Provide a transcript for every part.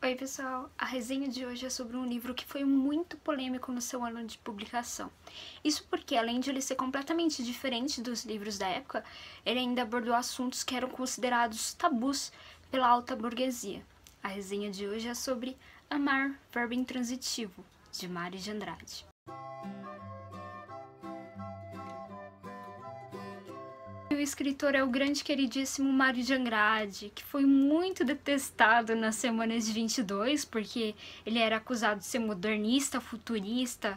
Oi pessoal, a resenha de hoje é sobre um livro que foi muito polêmico no seu ano de publicação. Isso porque, além de ele ser completamente diferente dos livros da época, ele ainda abordou assuntos que eram considerados tabus pela alta burguesia. A resenha de hoje é sobre Amar, Verbo Intransitivo, de Mário de Andrade. O escritor é o grande queridíssimo Mário de Andrade, que foi muito detestado nas semanas de 22, porque ele era acusado de ser modernista, futurista.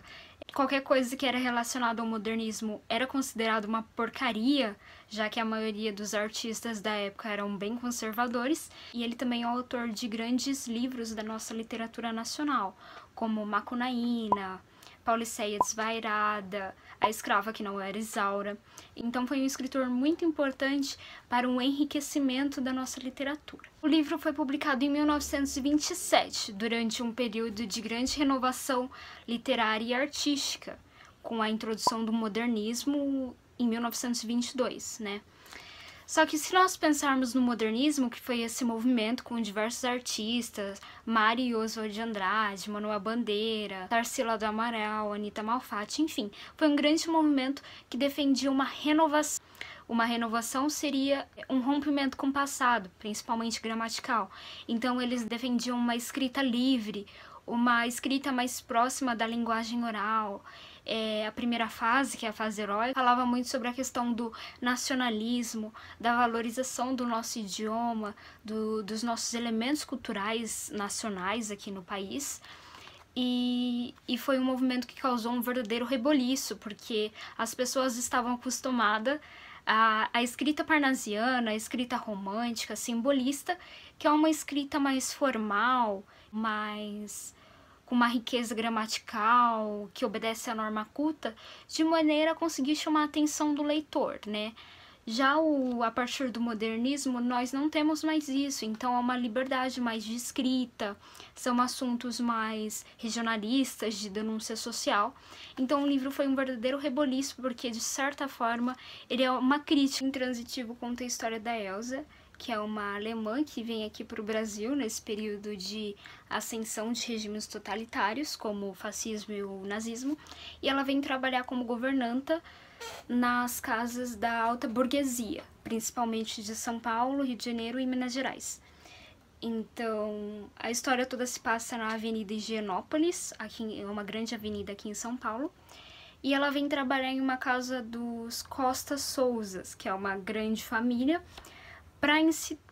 Qualquer coisa que era relacionada ao modernismo era considerado uma porcaria, já que a maioria dos artistas da época eram bem conservadores. E ele também é o autor de grandes livros da nossa literatura nacional, como Macunaíma, Pauliceia Desvairada, A Escrava que Não Era Isaura. Então foi um escritor muito importante para o enriquecimento da nossa literatura. O livro foi publicado em 1927, durante um período de grande renovação literária e artística, com a introdução do modernismo em 1922, né? Só que se nós pensarmos no modernismo, que foi esse movimento com diversos artistas, Mário e Oswald de Andrade, Manuel Bandeira, Tarsila do Amaral, Anita Malfatti, enfim, foi um grande movimento que defendia uma renovação. Uma renovação seria um rompimento com o passado, principalmente gramatical. Então eles defendiam uma escrita livre, uma escrita mais próxima da linguagem oral. A primeira fase, que é a fase heróica, falava muito sobre a questão do nacionalismo, da valorização do nosso idioma, dos nossos elementos culturais nacionais aqui no país. E foi um movimento que causou um verdadeiro reboliço, porque as pessoas estavam acostumadas à escrita parnasiana, a escrita romântica, simbolista, que é uma escrita mais formal, com uma riqueza gramatical, que obedece à norma culta, de maneira a conseguir chamar a atenção do leitor, né? Já a partir do modernismo, nós não temos mais isso, então é uma liberdade mais de escrita, são assuntos mais regionalistas, de denúncia social. Então o livro foi um verdadeiro reboliço, porque de certa forma ele é uma crítica. Intransitivo conta a história da Elsa, que é uma alemã que vem aqui para o Brasil nesse período de ascensão de regimes totalitários, como o fascismo e o nazismo, e ela vem trabalhar como governanta nas casas da alta burguesia, principalmente de São Paulo, Rio de Janeiro e Minas Gerais. Então, a história toda se passa na Avenida Higienópolis, é uma grande avenida aqui em São Paulo, e ela vem trabalhar em uma casa dos Costa Souzas, que é uma grande família, para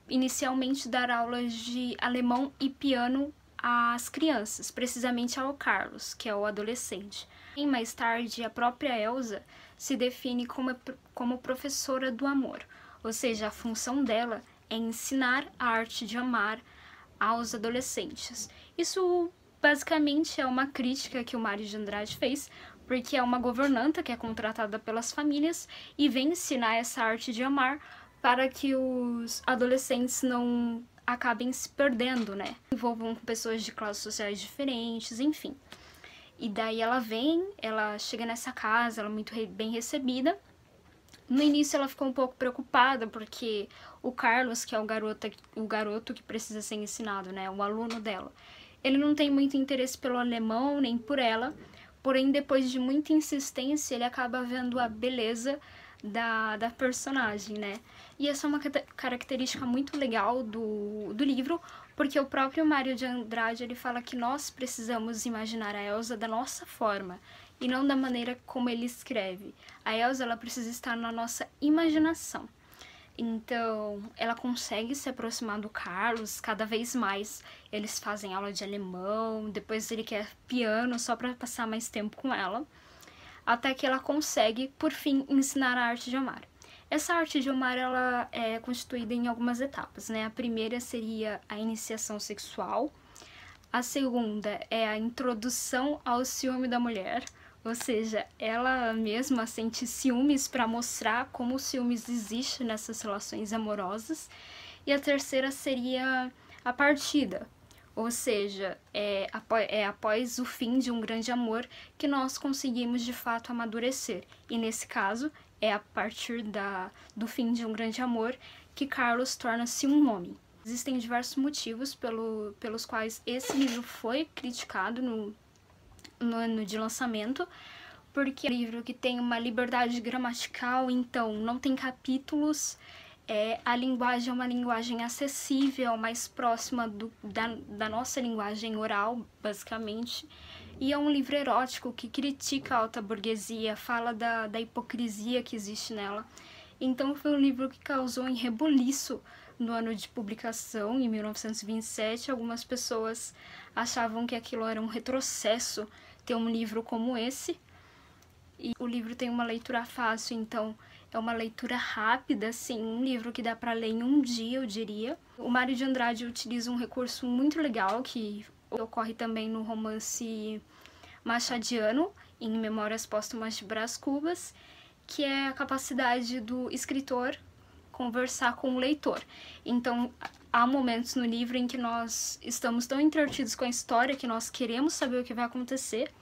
inicialmente dar aulas de alemão e piano às crianças, precisamente ao Carlos, que é o adolescente. E mais tarde, a própria Elsa se define como professora do amor, ou seja, a função dela é ensinar a arte de amar aos adolescentes. Isso basicamente é uma crítica que o Mário de Andrade fez, porque é uma governanta que é contratada pelas famílias e vem ensinar essa arte de amar para que os adolescentes não acabem se perdendo, né? Envolvam com pessoas de classes sociais diferentes, enfim. E daí ela chega nessa casa, ela é muito bem recebida. No início ela ficou um pouco preocupada, porque o Carlos, que é o garoto que precisa ser ensinado, né? O aluno dela, ele não tem muito interesse pelo alemão, nem por ela. Porém, depois de muita insistência, ele acaba vendo a beleza da personagem, né? E essa é uma característica muito legal do livro, porque o próprio Mário de Andrade, ele fala que nós precisamos imaginar a Elsa da nossa forma, e não da maneira como ele escreve. A Elsa, ela precisa estar na nossa imaginação. Então, ela consegue se aproximar do Carlos cada vez mais. Eles fazem aula de alemão, depois ele quer piano só para passar mais tempo com ela, até que ela consegue, por fim, ensinar a arte de amar. Essa arte de amar, ela é constituída em algumas etapas, né? A primeira seria a iniciação sexual, a segunda é a introdução ao ciúme da mulher, ou seja, ela mesma sente ciúmes para mostrar como o ciúmes existe nessas relações amorosas, e a terceira seria a partida. Ou seja, após o fim de um grande amor que nós conseguimos de fato amadurecer. E nesse caso, é a partir do fim de um grande amor que Carlos torna-se um homem. Existem diversos motivos pelos quais esse livro foi criticado no ano de lançamento, porque é um livro que tem uma liberdade gramatical, então não tem capítulos, a linguagem é uma linguagem acessível, mais próxima da nossa linguagem oral, basicamente, e é um livro erótico que critica a alta burguesia, fala da hipocrisia que existe nela. Então foi um livro que causou um rebuliço no ano de publicação, em 1927. Algumas pessoas achavam que aquilo era um retrocesso, ter um livro como esse. E o livro tem uma leitura fácil, então é uma leitura rápida, assim, um livro que dá para ler em um dia, eu diria. O Mário de Andrade utiliza um recurso muito legal, que ocorre também no romance machadiano, em Memórias Póstumas de Brás Cubas, que é a capacidade do escritor conversar com o leitor. Então, há momentos no livro em que nós estamos tão entretidos com a história que nós queremos saber o que vai acontecer,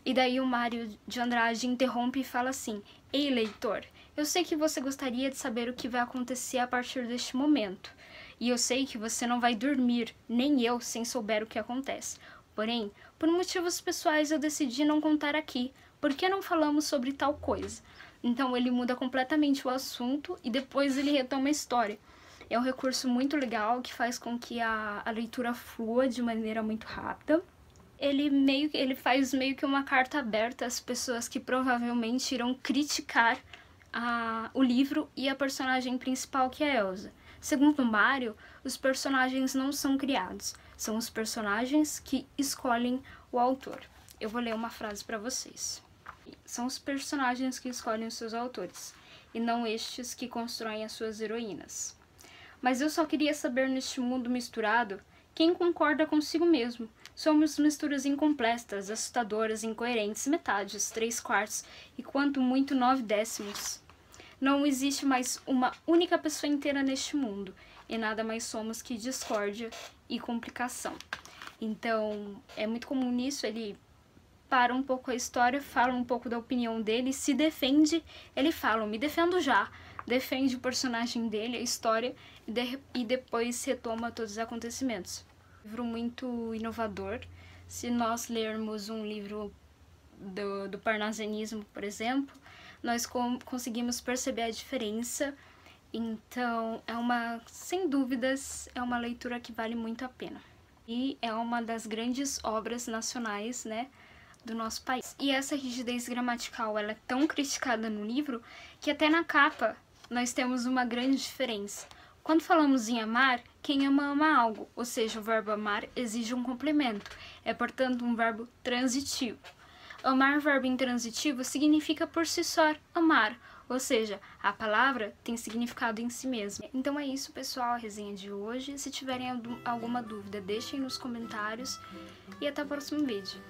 e daí o Mário de Andrade interrompe e fala assim: "Ei, leitor, eu sei que você gostaria de saber o que vai acontecer a partir deste momento, e eu sei que você não vai dormir, nem eu, sem souber o que acontece. Porém, por motivos pessoais eu decidi não contar aqui. Por que não falamos sobre tal coisa?" Então ele muda completamente o assunto e depois ele retoma a história. É um recurso muito legal que faz com que a leitura flua de maneira muito rápida. Ele faz meio que uma carta aberta às pessoas que provavelmente irão criticar o livro e a personagem principal, que é a Elsa. Segundo o Mário, os personagens não são criados, são os personagens que escolhem o autor. Eu vou ler uma frase para vocês. São os personagens que escolhem os seus autores, e não estes que constroem as suas heroínas. Mas eu só queria saber, neste mundo misturado, quem concorda consigo mesmo. Somos misturas incompletas, assustadoras, incoerentes, metades, 3/4 e quanto muito 9/10. Não existe mais uma única pessoa inteira neste mundo, e nada mais somos que discórdia e complicação. Então, é muito comum nisso, ele para um pouco a história, fala um pouco da opinião dele, se defende, ele fala: "Me defendo já", defende o personagem dele, a história, e depois retoma todos os acontecimentos. Um livro muito inovador. Se nós lermos um livro do parnasianismo, por exemplo, nós conseguimos perceber a diferença. Então, sem dúvidas, é uma leitura que vale muito a pena. E é uma das grandes obras nacionais, né, do nosso país. E essa rigidez gramatical, ela é tão criticada no livro que até na capa nós temos uma grande diferença. Quando falamos em amar, quem ama ama algo, ou seja, o verbo amar exige um complemento, é portanto um verbo transitivo. Amar, verbo intransitivo, significa por si só amar, ou seja, a palavra tem significado em si mesma. Então é isso, pessoal, a resenha de hoje. Se tiverem alguma dúvida, deixem nos comentários e até o próximo vídeo.